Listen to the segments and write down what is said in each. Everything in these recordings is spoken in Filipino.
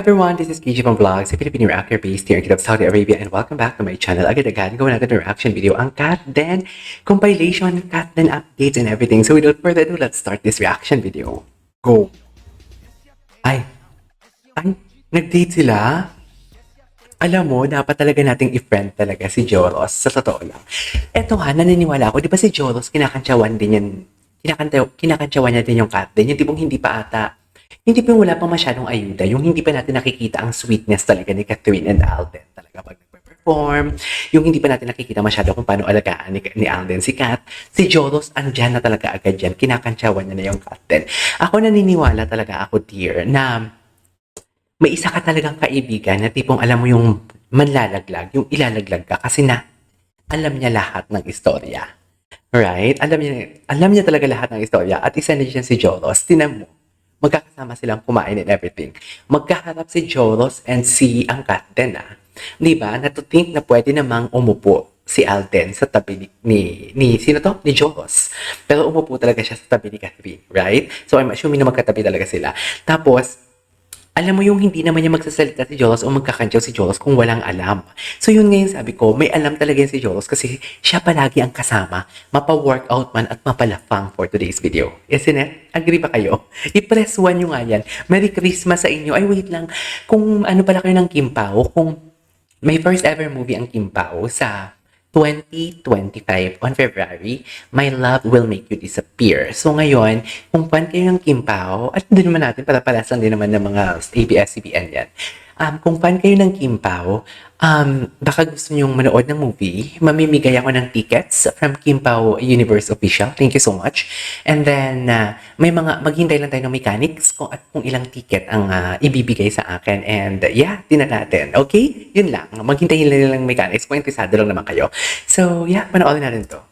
everyone, this is KJ from Vlogs, a Filipino reactor based here in Kingdom of Saudi Arabia, and welcome back to my channel. Agad-agad, gawin natin reaction video ang Kat Den compilation, Kat Den updates and everything. So without further ado, let's start this reaction video. Go! Ay, nag-date sila? Alam mo, dapat talaga nating i-friend talaga si Joros, sa totoo lang. Eto ha, naniniwala ako, di ba si Joros, kinakantsawan din yan, kinakantsawan niya din yung Kat Den, yung tipong hindi pa ata, hindi pa wala pa masyadong ayuda, yung hindi pa natin nakikita ang sweetness talaga ni Catherine and Alden talaga pag nagpe-perform, yung hindi pa natin nakikita masyado kung paano alagaan ni Alden si Kat, si Joros andyan na talaga agad yan, kinakantsawan niya na yung Kat Den. Ako naniniwala talaga ako, dear, na may isa ka talagang kaibigan na tipong alam mo yung manlalaglag, yung ilalaglag ka kasi na alam niya lahat ng istorya. Right? Alam niya talaga lahat ng istorya at isa na dyan si Joros. Tinan mo, magkakasama silang kumain and everything. Magkaharap si Joros and si ang Kat Den, Diba? Na to think na pwede namang umupo si Alden sa tabi ni sino to? Ni Joros. Pero umupo talaga siya sa tabi ni Catherine, right? So I'm assuming na magkatabi talaga sila. Tapos, alam mo yung hindi naman niya magsasalita si Joros o magkakantyaw si Joros kung walang alam. So yun ngayon sabi ko, may alam talaga yun si Joros kasi siya palagi ang kasama, mapa-workout man at mapalafang for today's video. Isn't it? Agree ba kayo? I-press 1 nyo nga yan. Merry Christmas sa inyo. Ay wait lang, kung ano pala kayo ng Kim Pao, kung may first ever movie ang Kim Pao sa 2025 on February, My Love Will Make You Disappear. So ngayon, kung fan kayo ng Kim Pao, at hindi naman natin, para-paras lang din naman ng mga ABS-CBN yan. Kung fan kayo ng Kim Pao, baka gusto nyong manood ng movie, mamimigay ako ng tickets from Kim Pao Universe Official. Thank you so much. And then, maghintay lang tayo ng mechanics at kung ilang ticket ang ibibigay sa akin. And yeah, tinan natin. Okay? Yun lang. Maghintay lang ng mechanics kung interesado lang naman kayo. So yeah, panoorin natin to.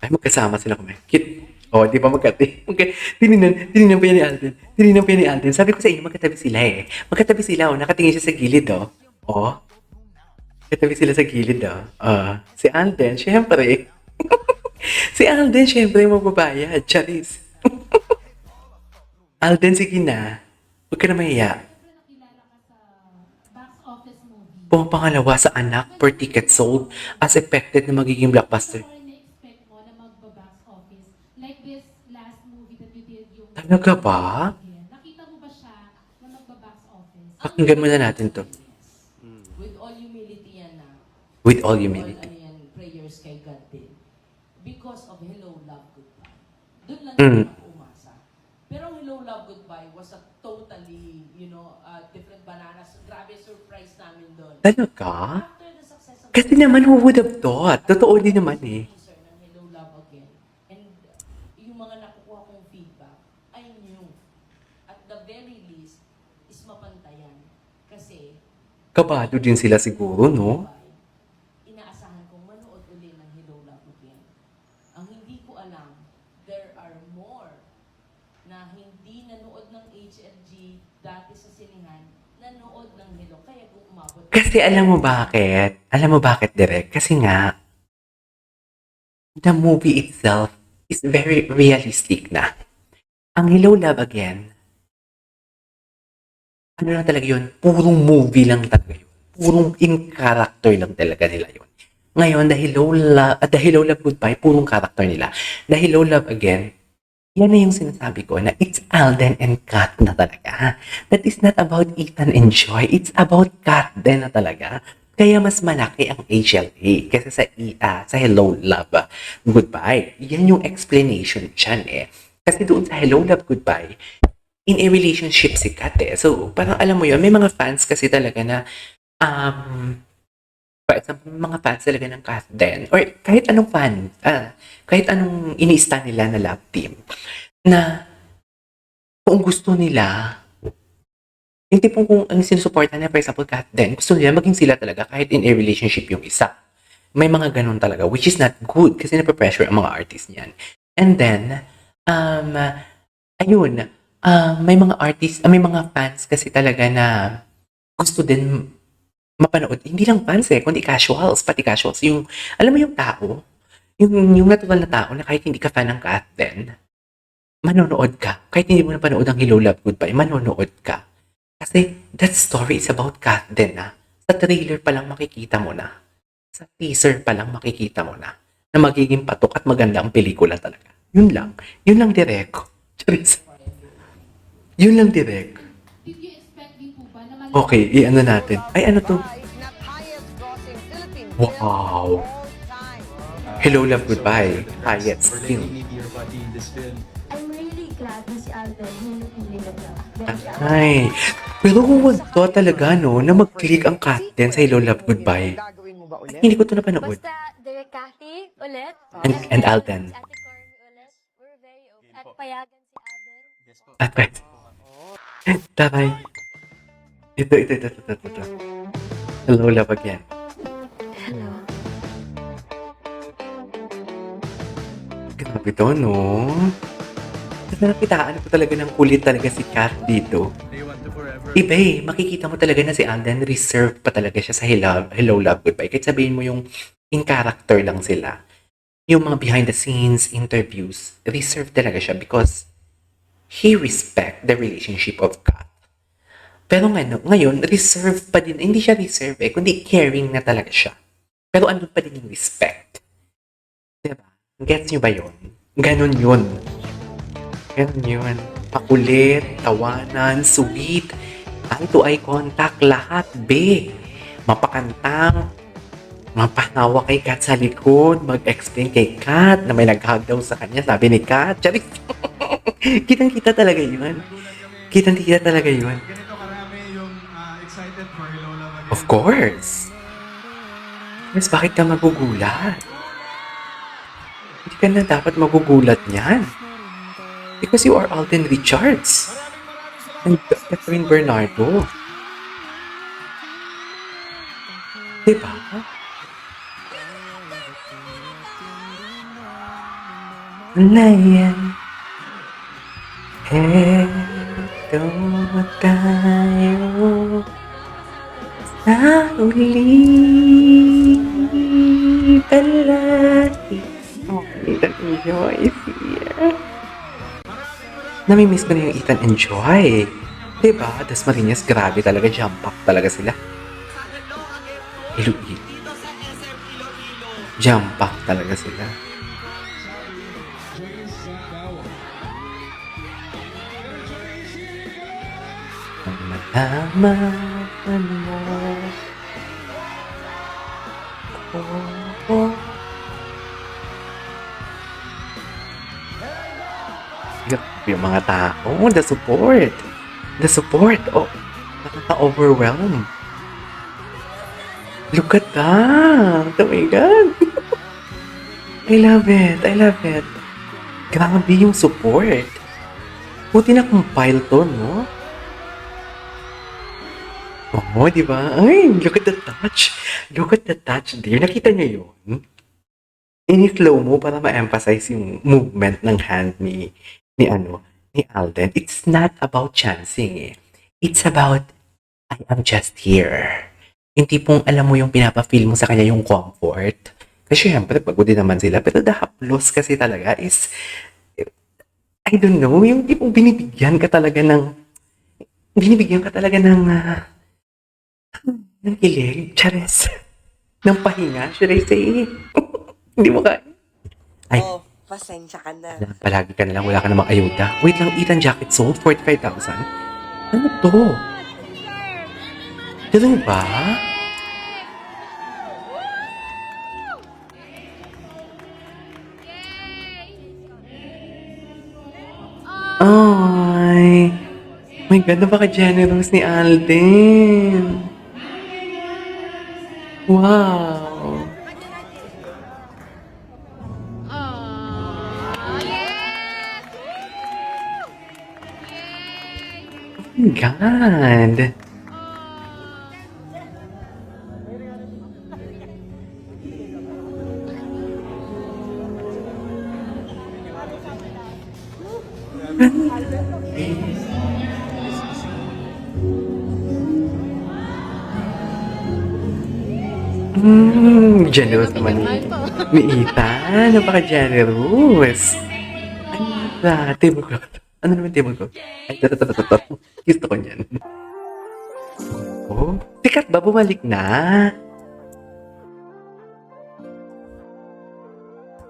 Ay, magkasama sila kumain. Cute. Oh, di ba magkati? Tininan pa yan ni Alden. Tininan pa yan ni Alden. Sabi ko sa inyo, magkatabi sila eh. Magkatabi sila, nakatingin siya sa gilid, Oh, magkatabi sila sa gilid, si Alden, syempre. Si Alden, syempre, magbabayad. Charis. Alden, sige na. Huwag ka na mahiya. Pumapangalawa sa anak per ticket sold as expected na magiging blockbuster. Talaga ba? Nakita mo ba siya na magba-box office? Pakinggan muna natin to. With all humility yan With all All humility. ayan, prayers kay God din. Because of Hello, Love, Goodbye. Doon lang Mm. ako umasa. Pero ang Hello, Love, Goodbye was a totally, different bananas. Grabe surprise namin doon. Talaga? After the success of Kasi naman, who would have thought? Totoo din naman eh. teaser ng Hello, Love Again. And yung mga nakukuha kong feedback, I knew at the very least is mapantayan. Kasi Kabado din sila siguro, no? inaasahan kong manood uli ng Hello, Love Again. Ang hindi ko alam, there are more na hindi nanood ng HLG dati sa sinihan, nanood ng Hello. Kaya kung umabot. Kasi alam mo bakit? Alam mo bakit, Direk? Kasi nga, the movie itself is very realistic na. Ang Hello, Love Again, ano lang talaga yun? Purong movie lang talaga yun. Purong in character lang talaga nila yun. Ngayon, the Hello, Love, Goodbye, purong character nila. The Hello, Love Again, yan na yung sinasabi ko na it's Alden and Kat na talaga. That is not about Ethan and Joy. It's about Kat din na talaga. Kaya mas malaki ang HLA kasi sa Hello, Love, Goodbye. Yan yung explanation dyan eh. Kasi doon sa Hello, Love, Goodbye, in a relationship si Kat eh. So, parang alam mo yun, may mga fans kasi talaga na, for example, mga fans talaga ng Kat Den, or kahit anong fan, kahit anong ini-stan nila na love team, na kung gusto nila, yung tipong kung ang sinusuporta na, for example, Kat Den, gusto nila maging sila talaga kahit in a relationship yung isa. May mga ganun talaga, which is not good kasi nape-pressure ang mga artist niyan. And then, ayun, may mga artists, may mga fans kasi talaga na gusto din mapanood. Hindi lang fans kundi casuals, pati casuals. Yung, alam mo yung tao, yung natural na tao na kahit hindi ka fan ng Kat Den, manonood ka. Kahit hindi mo napanood ang Hello, Love, Goodbye, manonood ka. Kasi that story is about Kat din na. Sa trailer pa lang makikita mo na. Sa teaser pa lang makikita mo na. Na magiging patok at maganda ang pelikula talaga. Yun lang. Yun lang direct. Charis. Yun lang direct. Did you expect din po ba na mali- Okay, i-ano natin. Ay, ano to? Is not highest grossing Philippine Wow. film of all time. Hello, Love, Goodbye. Highest For film. letting me be your buddy in this film. I'm really glad na si Alden yung napili na niya. Dahil siya Ay. Pero kung wag to talaga, no, na mag-click ang Kat din sa Hello, Love, Goodbye. Gagawin mo ba ulit? Hindi ko to napanood. Basta Direk Cathy ulit. And Alden. Si Ate Corny ulit. We're very open. At payagan si Alden. At right. Tatay. Ito. Hello, Love again. Hello. Grabe to, no? Nakitaan ko talaga ng kulit talaga si Kat dito. They want to forever. Iba eh, makikita mo talaga na si Alden reserved pa talaga siya sa Hello, Love, Goodbye. Kahit sabihin mo yung in character lang sila. Yung mga behind the scenes interviews, reserved talaga siya because he respect the relationship of Kat. Pero ngayon, reserved pa din. Hindi siya reserved eh, kundi caring na talaga siya. Pero andun pa din yung respect. Diba? Gets nyo ba yun? Ganon yun. Ganon yun. Pakulit, tawanan, sweet, eye-to-eye contact, lahat, be. Mapakantang, mapahawa kay Kat sa likod, mag-explain kay Kat na may nag-hug daw sa kanya, sabi ni Kat. Charis! Kitang-kita talaga yun. Kitang-kita talaga yun. Ganito karami yung excited for Hello Love Again. Of course. Mas bakit ka magugulat? Hindi ka na dapat magugulat niyan. Because you are Alden Richards. And Catherine Bernardo. Diba? Layan. Eto tayo sa uli palagi. Oh, Ethan Enjoy is here. Namimiss ko na yung Ethan Enjoy. Diba? Das Marinas, grabe talaga. Jump up talaga sila. Iloilo. Jump up talaga sila. Ang malaman mo. Oh. Yung mga tao, the support. The support. Oh, nakaka-overwhelm. Look at that. Oh my God. I love it. I love it. Grabe yung support. Buti na compile to, no? Oo, di ba? Ay, look at the touch. Look at the touch there. Nakita niyo yun? In-slow mo para ma-emphasize yung movement ng hand ni Alden. It's not about chancing eh. It's about, I am just here. Yung tipong alam mo yung pinapa-feel mo sa kanya yung comfort. Kasi syempre, pagod din naman sila. Pero the haplos kasi talaga is, I don't know, yung tipong binibigyan ka talaga ng ng kilig, chares, ng pahinga, should I say? Hindi mo kaya. Ay, Oh, pasensya ka na. palagi ka na lang, wala ka namang ayuda. Wait lang, Ethan jacket sold, 45,000? Ano to? Ganun ba? Ay! My God, napaka-generous ni Alden. Wow! Oh my God! Generous naman ni Ethan. Napaka-generous. Ano ba? Table cloth. Ano naman table cloth? Ay, Gusto ko niyan. Oh, sikat ba? Bumalik na?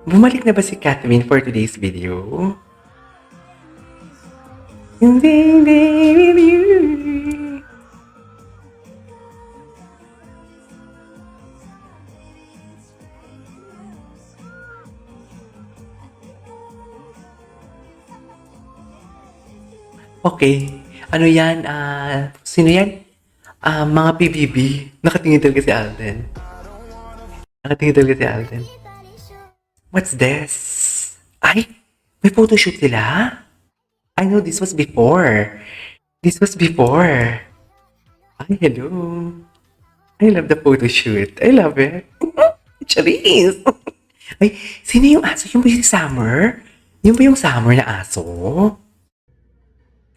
Bumalik na ba si Catherine for today's video? Hindi with you. Okay. Ano yan? Sino yan? Mga PBB. Nakatingin talaga si Alden. Nakatingin talaga si Alden. What's this? Ay! May photoshoot sila? I know this was before. This was before. Ay, hello. I love the photoshoot. I love it. Charis! Ay, sino yung aso? Yung ba yung Summer? Yung ba yung Summer na aso?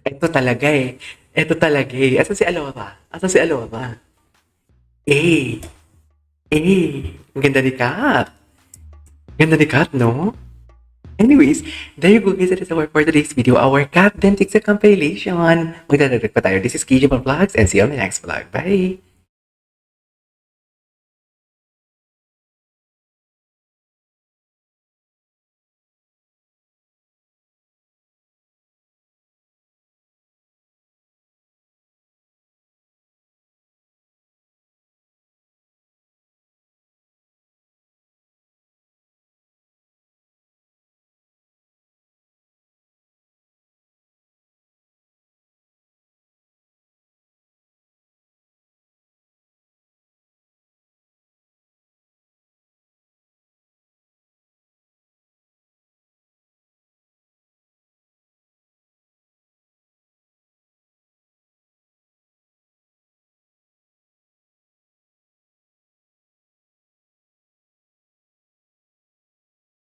Ito talaga eh. Ito talaga eh. Asan si Alora? Asan si Alora? Eh. Ang ganda ni Kat. Ganda ni Kat, no? Anyways, there you go guys. That is our for today's video. Our Kat Then Takes a compilation. Magdadagdag pa tayo. This is KJ Vlogs and see you on the next vlog. Bye!